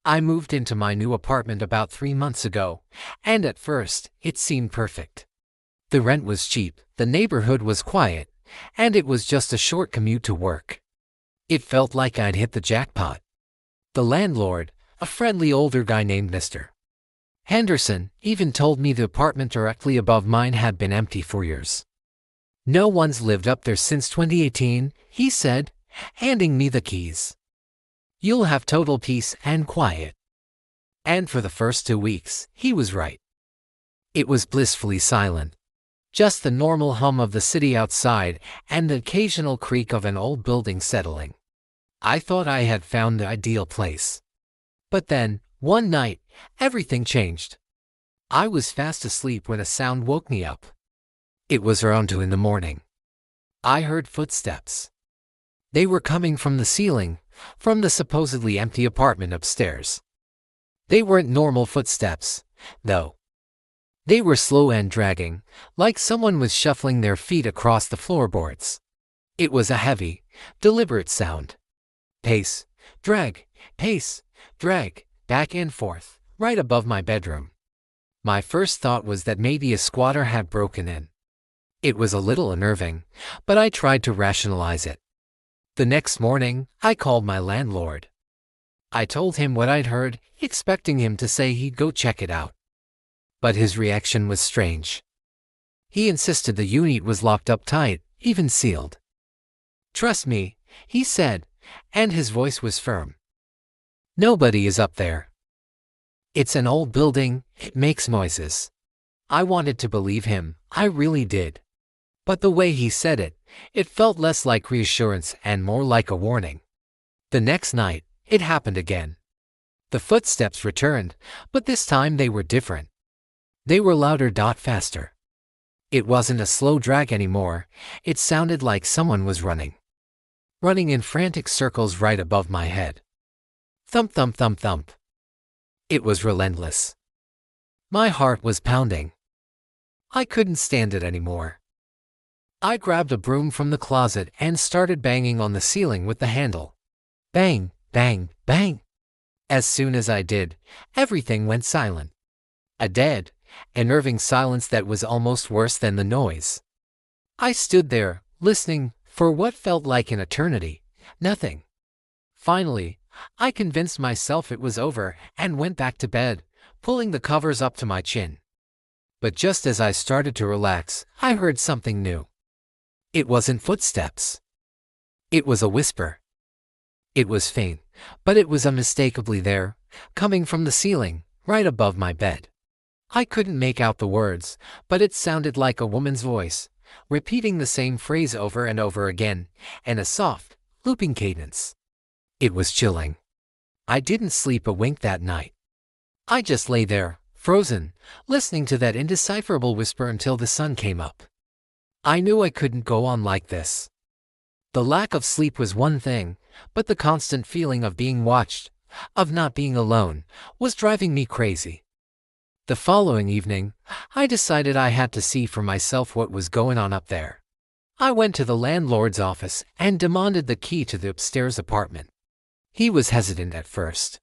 I moved into my new apartment about 3 months ago, and at first, it seemed perfect. The rent was cheap, the neighborhood was quiet, and it was just a short commute to work. It felt like I'd hit the jackpot. The landlord, a friendly older guy named Mr. Henderson, even told me the apartment directly above mine had been empty for years. No one's lived up there since 2018, he said, handing me the keys. You'll have total peace and quiet. And for the first 2 weeks, he was right. It was blissfully silent. Just the normal hum of the city outside and the occasional creak of an old building settling. I thought I had found the ideal place. But then, one night, everything changed. I was fast asleep when a sound woke me up. It was around 2 in the morning. I heard footsteps. They were coming from the ceiling, from the supposedly empty apartment upstairs. They weren't normal footsteps, though. They were slow and dragging, like someone was shuffling their feet across the floorboards. It was a heavy, deliberate sound. Pace, drag, back and forth, right above my bedroom. My first thought was that maybe a squatter had broken in. It was a little unnerving, but I tried to rationalize it. The next morning, I called my landlord. I told him what I'd heard, expecting him to say he'd go check it out. But his reaction was strange. He insisted the unit was locked up tight, even sealed. "Trust me," he said, and his voice was firm. "Nobody is up there. It's an old building, it makes noises." I wanted to believe him, I really did. But the way he said it, it felt less like reassurance and more like a warning. The next night, it happened again. The footsteps returned, but this time they were different. They were louder, faster. It wasn't a slow drag anymore, it sounded like someone was running. Running in frantic circles right above my head. Thump, thump, thump, thump. It was relentless. My heart was pounding. I couldn't stand it anymore. I grabbed a broom from the closet and started banging on the ceiling with the handle. Bang, bang, bang. As soon as I did, everything went silent. A dead, unnerving silence that was almost worse than the noise. I stood there, listening, for what felt like an eternity. Nothing. Finally, I convinced myself it was over and went back to bed, pulling the covers up to my chin. But just as I started to relax, I heard something new. It wasn't footsteps. It was a whisper. It was faint, but it was unmistakably there, coming from the ceiling, right above my bed. I couldn't make out the words, but it sounded like a woman's voice, repeating the same phrase over and over again, in a soft, looping cadence. It was chilling. I didn't sleep a wink that night. I just lay there, frozen, listening to that indecipherable whisper until the sun came up. I knew I couldn't go on like this. The lack of sleep was one thing, but the constant feeling of being watched, of not being alone, was driving me crazy. The following evening, I decided I had to see for myself what was going on up there. I went to the landlord's office and demanded the key to the upstairs apartment. He was hesitant at first.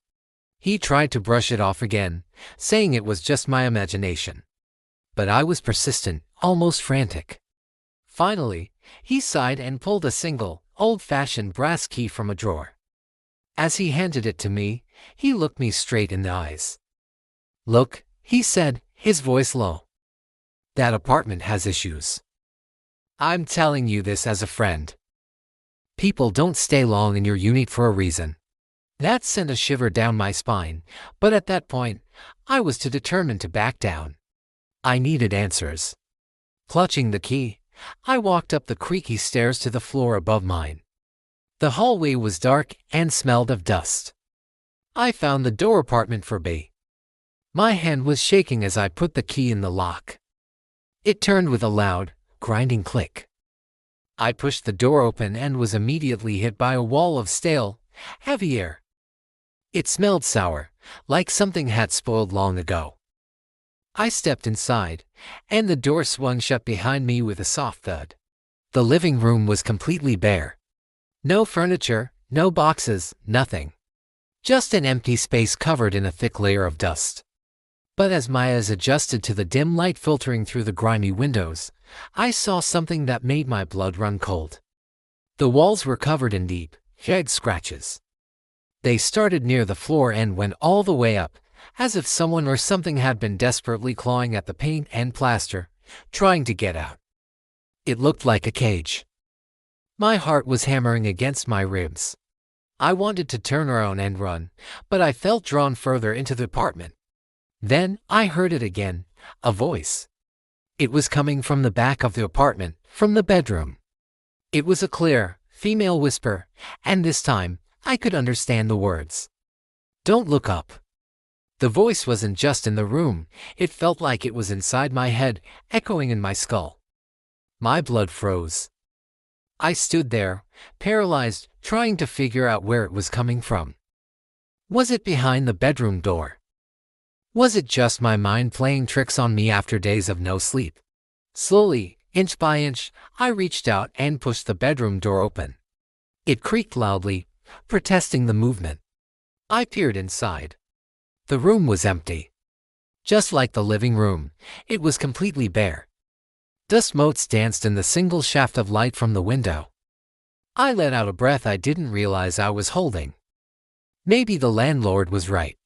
He tried to brush it off again, saying it was just my imagination. But I was persistent, almost frantic. Finally, he sighed and pulled a single, old-fashioned brass key from a drawer. As he handed it to me, he looked me straight in the eyes. "Look," he said, his voice low. "That apartment has issues. I'm telling you this as a friend. People don't stay long in your unit for a reason." That sent a shiver down my spine, but at that point, I was too determined to back down. I needed answers. Clutching the key, I walked up the creaky stairs to the floor above mine. The hallway was dark and smelled of dust. I found the door apartment for B. My hand was shaking as I put the key in the lock. It turned with a loud, grinding click. I pushed the door open and was immediately hit by a wall of stale, heavy air. It smelled sour, like something had spoiled long ago. I stepped inside, and the door swung shut behind me with a soft thud. The living room was completely bare. No furniture, no boxes, nothing. Just an empty space covered in a thick layer of dust. But as my eyes adjusted to the dim light filtering through the grimy windows, I saw something that made my blood run cold. The walls were covered in deep, jagged scratches. They started near the floor and went all the way up, as if someone or something had been desperately clawing at the paint and plaster, trying to get out. It looked like a cage. My heart was hammering against my ribs. I wanted to turn around and run, but I felt drawn further into the apartment. Then I heard it again, a voice. It was coming from the back of the apartment, from the bedroom. It was a clear, female whisper, and this time, I could understand the words. Don't look up. The voice wasn't just in the room, it felt like it was inside my head, echoing in my skull. My blood froze. I stood there, paralyzed, trying to figure out where it was coming from. Was it behind the bedroom door? Was it just my mind playing tricks on me after days of no sleep? Slowly, inch by inch, I reached out and pushed the bedroom door open. It creaked loudly, protesting the movement. I peered inside. The room was empty. Just like the living room, it was completely bare. Dust motes danced in the single shaft of light from the window. I let out a breath I didn't realize I was holding. Maybe the landlord was right.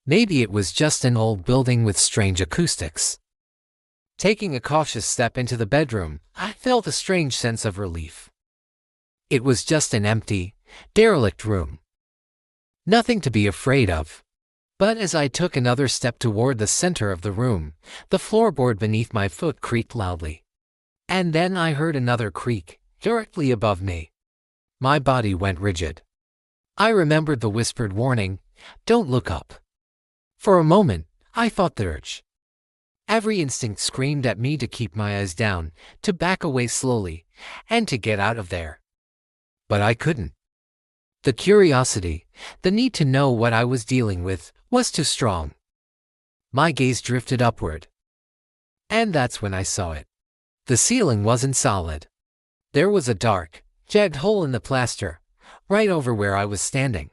Maybe it was just an old building with strange acoustics. Taking a cautious step into the bedroom, I felt a strange sense of relief. It was just an empty, derelict room. Nothing to be afraid of. But as I took another step toward the center of the room, the floorboard beneath my foot creaked loudly. And then I heard another creak, directly above me. My body went rigid. I remembered the whispered warning, "Don't look up." For a moment, I fought the urge. Every instinct screamed at me to keep my eyes down, to back away slowly, and to get out of there. But I couldn't. The curiosity, the need to know what I was dealing with, was too strong. My gaze drifted upward. And that's when I saw it. The ceiling wasn't solid. There was a dark, jagged hole in the plaster, right over where I was standing.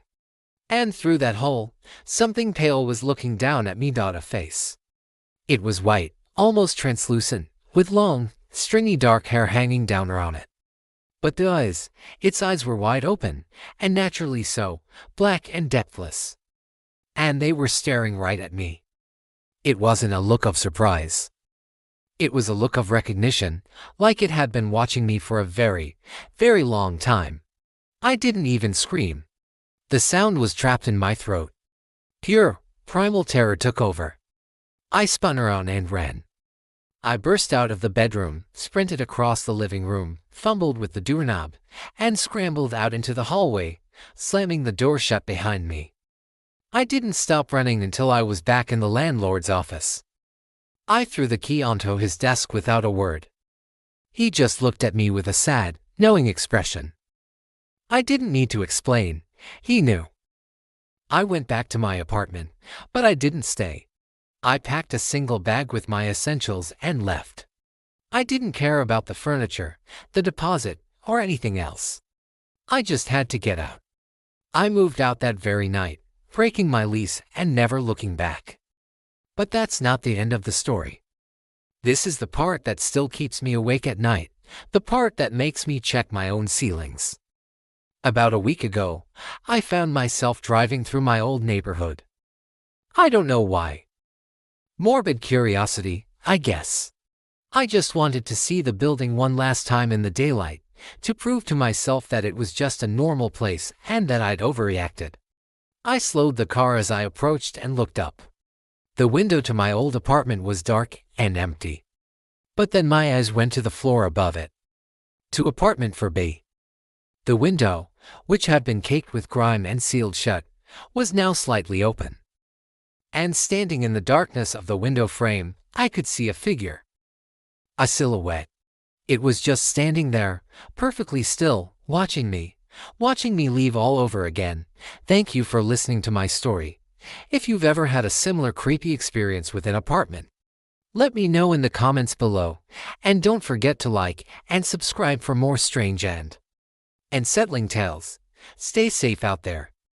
And through that hole, something pale was looking down at me. A face. It was white, almost translucent, with long, stringy dark hair hanging down around it. But its eyes were wide open, and naturally so, black and depthless. And they were staring right at me. It wasn't a look of surprise. It was a look of recognition, like it had been watching me for a very, very long time. I didn't even scream. The sound was trapped in my throat. Pure, primal terror took over. I spun around and ran. I burst out of the bedroom, sprinted across the living room, fumbled with the doorknob, and scrambled out into the hallway, slamming the door shut behind me. I didn't stop running until I was back in the landlord's office. I threw the key onto his desk without a word. He just looked at me with a sad, knowing expression. I didn't need to explain. He knew. I went back to my apartment, but I didn't stay. I packed a single bag with my essentials and left. I didn't care about the furniture, the deposit, or anything else. I just had to get out. I moved out that very night, breaking my lease and never looking back. But that's not the end of the story. This is the part that still keeps me awake at night, the part that makes me check my own ceilings. About a week ago, I found myself driving through my old neighborhood. I don't know why. Morbid curiosity, I guess. I just wanted to see the building one last time in the daylight, to prove to myself that it was just a normal place and that I'd overreacted. I slowed the car as I approached and looked up. The window to my old apartment was dark and empty. But then my eyes went to the floor above it. To apartment for B. The window, which had been caked with grime and sealed shut, was now slightly open. And standing in the darkness of the window frame, I could see a figure. A silhouette. It was just standing there, perfectly still, watching me leave all over again. Thank you for listening to my story. If you've ever had a similar creepy experience with an apartment, let me know in the comments below, and don't forget to like and subscribe for more strange and unsettling tales. Stay safe out there.